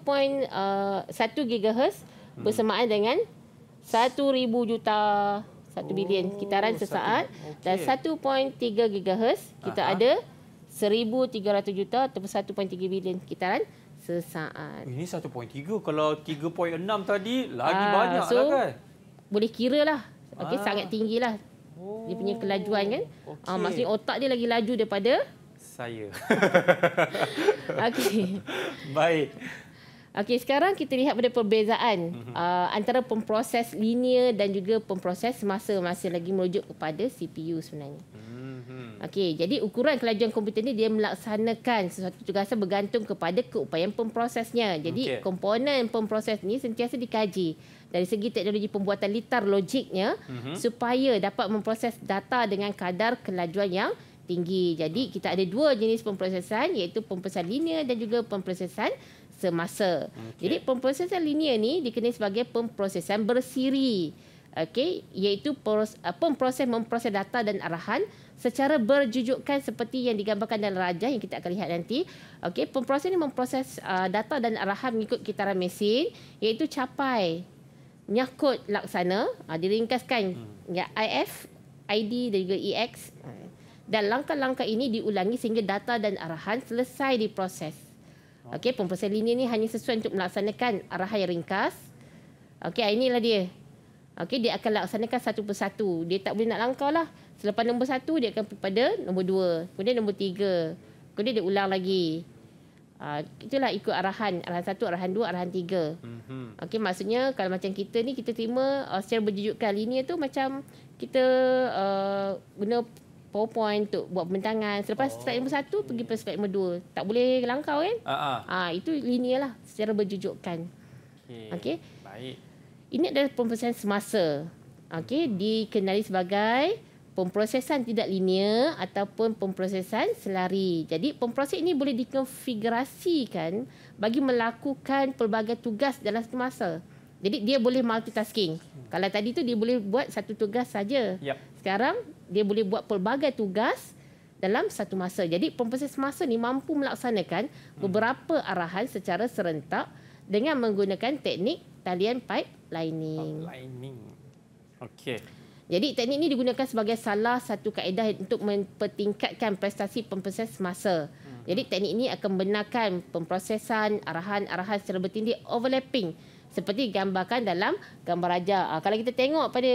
gigahertz bersamaan dengan 1000 juta, 1 bilion kitaran sesaat. Dan 1.3 gigahertz kita ada 1300 juta ataupun 1.3 bilion kitaran sesaat. Ini 1.3, kalau 3.6 tadi lagi banyak lah kan. Boleh kira lah. Sangat tinggi lah dia punya kelajuan kan. Maksudnya otak dia lagi laju daripada saya. Baik. Sekarang kita lihat pada perbezaan antara pemproses linear dan juga pemproses semasa, masih lagi merujuk kepada CPU sebenarnya. Jadi ukuran kelajuan komputer ni dia melaksanakan sesuatu tugasan bergantung kepada keupayaan pemprosesnya. Jadi komponen pemproses ni sentiasa dikaji dari segi teknologi pembuatan litar logiknya supaya dapat memproses data dengan kadar kelajuan yang tinggi. Jadi kita ada dua jenis pemprosesan, iaitu pemprosesan linear dan juga pemprosesan semasa. Jadi pemprosesan linear ni dikenali sebagai pemprosesan bersiri. Iaitu pemproses memproses data dan arahan secara berjujukkan seperti yang digambarkan dalam rajah yang kita akan lihat nanti. Pemproses ini memproses data dan arahan mengikut kitaran mesin, iaitu capai, menyangkut laksana, diringkaskan IF, ID dan juga EX. Dan langkah-langkah ini diulangi sehingga data dan arahan selesai diproses. Pemproses linear ni hanya sesuai untuk melaksanakan arahan yang ringkas. Inilah dia. Dia akan laksanakan satu persatu. Dia tak boleh nak langkah lah. Selepas nombor 1, dia akan pergi pada nombor 2. Kemudian nombor 3. Kemudian dia ulang lagi. Itulah ikut arahan. Arahan 1, arahan 2, arahan 3. Maksudnya kalau macam kita ni, kita terima secara berjujukkan linear tu macam kita guna PowerPoint, untuk buat pembentangan. Selepas slide nombor 1 pergi ke slide nombor 2. Tak boleh langkau kan? Itu linear lah secara berjujukkan. Okey. Baik. Ini adalah pemprosesan semasa. Okey, dikenali sebagai pemprosesan tidak linear ataupun pemprosesan selari. Jadi pemproses ini boleh dikonfigurasikan bagi melakukan pelbagai tugas dalam satu masa. Jadi dia boleh multitasking. Kalau tadi tu dia boleh buat satu tugas saja. Sekarang dia boleh buat pelbagai tugas dalam satu masa. Jadi pemproses masa ni mampu melaksanakan beberapa arahan secara serentak dengan menggunakan teknik talian pipelining. Okey. Jadi teknik ini digunakan sebagai salah satu kaedah untuk mempertingkatkan prestasi pemproses masa. Jadi teknik ini akan membenarkan pemprosesan arahan-arahan secara bertindih overlapping seperti digambarkan dalam gambar raja. Kalau kita tengok pada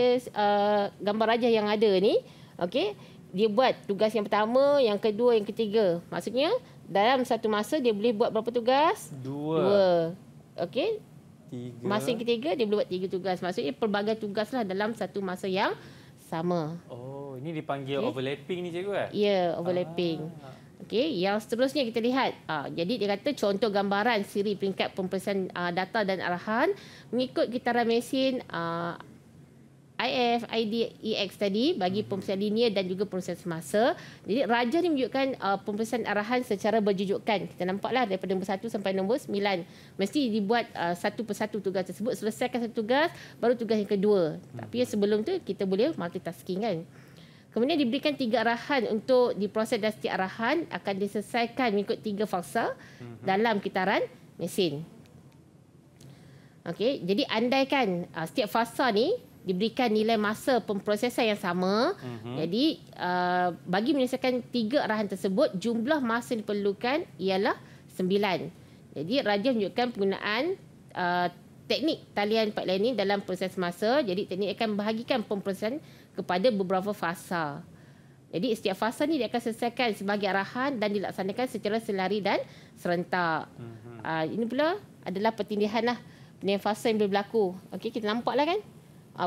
gambar raja yang ada ni, okey, dia buat tugas yang pertama, yang kedua, yang ketiga. Maksudnya dalam satu masa dia boleh buat berapa tugas? 2. Okey. 3. Masa yang ketiga dia boleh buat 3 tugas. Maksudnya pelbagai tugaslah dalam satu masa yang sama. Oh, ini dipanggil overlapping ni cikgu Ya, overlapping. Okey, yang seterusnya kita lihat. Jadi dia kata contoh gambaran siri peringkat pemprosesan data dan arahan mengikut getaran mesin IF, ID, EX tadi bagi pemprosesan linear dan juga proses masa. Jadi raja ni menunjukkan pemprosesan arahan secara berjujukkan. Kita nampaklah daripada nombor 1 sampai nombor 9. Mesti dibuat satu persatu tugas tersebut. Selesaikan satu tugas, baru tugas yang kedua. Tapi sebelum tu kita boleh multitasking kan. Kemudian diberikan 3 arahan untuk diproses, dan setiap arahan akan diselesaikan mengikut 3 fasa dalam kitaran mesin. Okey, jadi andaikan setiap fasa ni diberikan nilai masa pemprosesan yang sama. Jadi bagi menyelesaikan 3 arahan tersebut, jumlah masa yang diperlukan ialah 9. Jadi raja menunjukkan penggunaan teknik talian pipelining dalam proses masa. Jadi teknik akan membahagikan pemprosesan kepada beberapa fasa. Jadi setiap fasa ni dia akan selesaikan sebagai arahan dan dilaksanakan secara selari dan serentak. Ini pula adalah pertindihan lah. Pertindihan fasa yang boleh berlaku. Okey, kita nampak lah kan?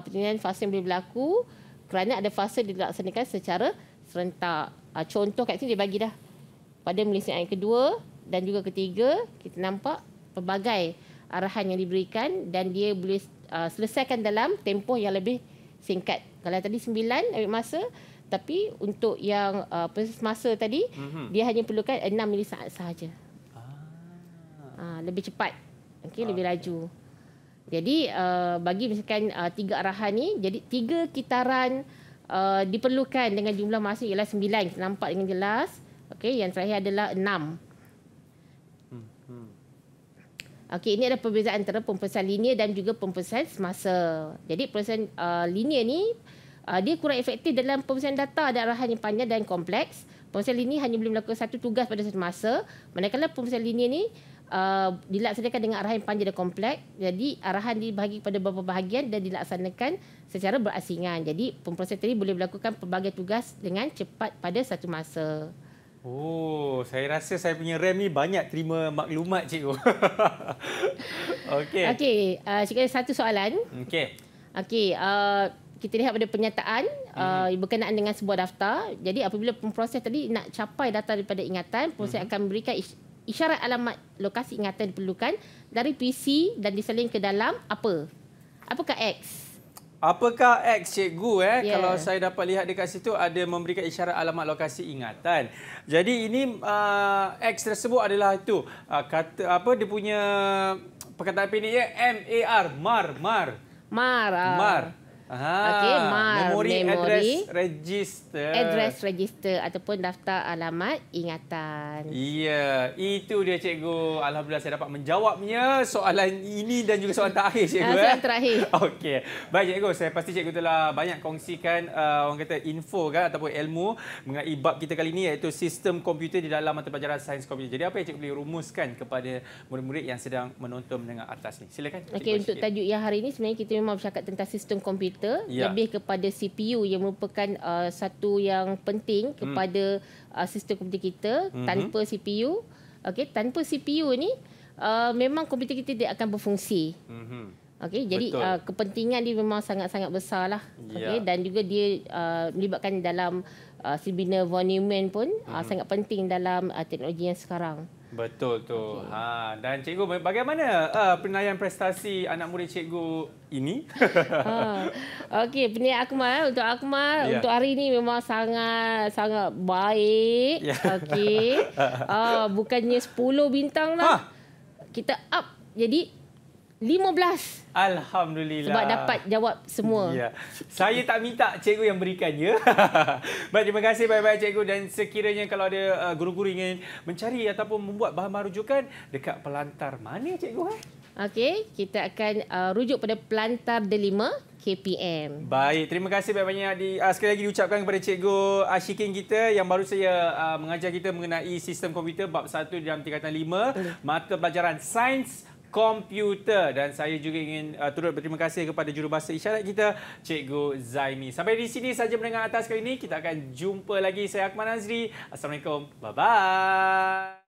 Pertindihan fasa yang boleh berlaku kerana ada fasa dilaksanakan secara serentak. Contoh kat sini dia bagi dah. Pada menyelesaikan yang kedua dan juga ketiga, kita nampak pelbagai arahan yang diberikan dan dia boleh selesaikan dalam tempoh yang lebih singkat. Kalau tadi 9 ambil masa, tapi untuk yang proses masa tadi, dia hanya perlukan 6 milisaat sahaja. Lebih cepat. Okey, lebih laju. Jadi bagi misalkan 3 arahan ni, jadi 3 kitaran diperlukan dengan jumlah masa ialah 9. Kita nampak dengan jelas. Okey, yang terakhir adalah 6. Okey, ini adalah perbezaan antara pemprosesan linear dan juga pemprosesan semasa. Jadi pemprosesan linear ni dia kurang efektif dalam pemprosesan data dan arahan yang panjang dan kompleks. Pemprosesan linear hanya boleh melakukan satu tugas pada satu masa. Manakala pemprosesan linear ni dilaksanakan dengan arahan yang panjang dan kompleks. Jadi arahan dibahagi kepada beberapa bahagian dan dilaksanakan secara berasingan. Jadi pemprosesan tadi boleh melakukan pelbagai tugas dengan cepat pada satu masa. Oh, saya rasa saya punya RAM ni banyak terima maklumat cikgu. Okey. Okey, cikgu ada satu soalan. Okey. Okey, kita lihat pada pernyataan berkenaan dengan sebuah daftar. Jadi apabila pemproses tadi nak capai data daripada ingatan, proses akan memberikan isyarat alamat lokasi ingatan diperlukan dari PC dan disalin ke dalam apa? Apakah X? Apakah X cikgu Kalau saya dapat lihat dekat situ ada memberikan isyarat alamat lokasi ingatan. Jadi ini X tersebut adalah itu kata apa dia punya perkataan pendeknya MAR. MAR. Okey, MAR, Memory Address Register. Address Register ataupun daftar alamat ingatan. Ya, itu dia cikgu. Alhamdulillah saya dapat menjawabnya soalan ini dan juga soalan terakhir cikgu. Soalan terakhir. Okey. Baik cikgu, saya pasti cikgu telah banyak kongsikan orang kata info kan ataupun ilmu mengenai bab kita kali ini iaitu sistem komputer di dalam mata pelajaran sains komputer. Jadi apa yang cikgu boleh rumuskan kepada murid-murid yang sedang menonton mendengar atas ni? Silakan. Okey, untuk tajuk yang hari ini sebenarnya kita memang bercakap tentang sistem komputer. Lebih kepada CPU yang merupakan satu yang penting kepada sistem komputer kita. Tanpa CPU, tanpa CPU ni memang komputer kita tidak akan berfungsi. Okey, jadi kepentingan dia memang sangat-sangat besarlah. Okey, dan juga dia melibatkan dalam Sibina von Neumann pun sangat penting dalam teknologi yang sekarang. Betul tu. Okay. Dan cikgu, bagaimana penilaian prestasi anak murid cikgu ini? Okey, penilaian Akmal untuk Akmal untuk hari ini memang sangat baik. Okey. Bukannya 10 bintang lah. Kita up jadi 15. Alhamdulillah. Sebab dapat jawab semua. Ya. Saya tak minta cikgu yang berikannya. Baik, terima kasih banyak-banyak cikgu. Dan sekiranya kalau ada guru-guru ingin mencari ataupun membuat bahan rujukan dekat pelantar mana cikgu? Okey, kita akan rujuk pada pelantar Delima KPM. Baik, terima kasih banyak-banyak sekali lagi diucapkan kepada Cikgu Ashikin kita yang baru saja mengajar kita mengenai sistem komputer bab 1 dalam tingkatan 5, mata pelajaran Sains Komputer. Dan saya juga ingin turut berterima kasih kepada jurubahasa isyarat kita, Cikgu Zaimi. Sampai di sini saja mendengar atas kali ini. Kita akan jumpa lagi. Saya Akmal Nazri. Assalamualaikum. Bye-bye.